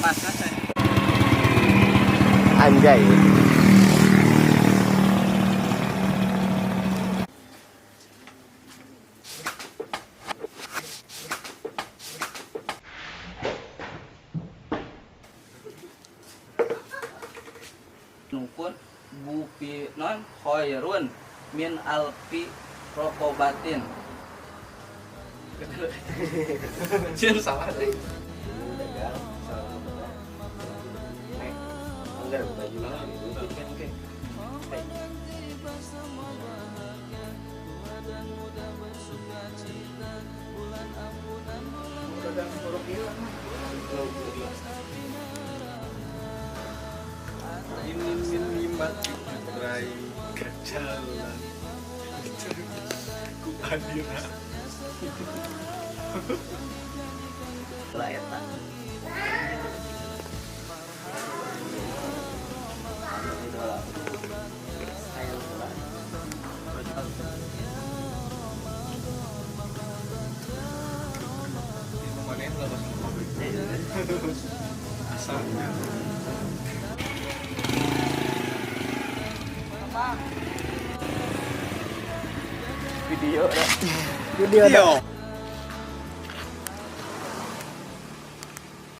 pas saya. Anjay. Nungkun bupi non khairun min alfi rokobatin. Cien salah deh. Enggak baju lagi. Oke. Ini sinimat berai kejalan ku adira Lah eta. itu mana yang lalu asalnya Video. video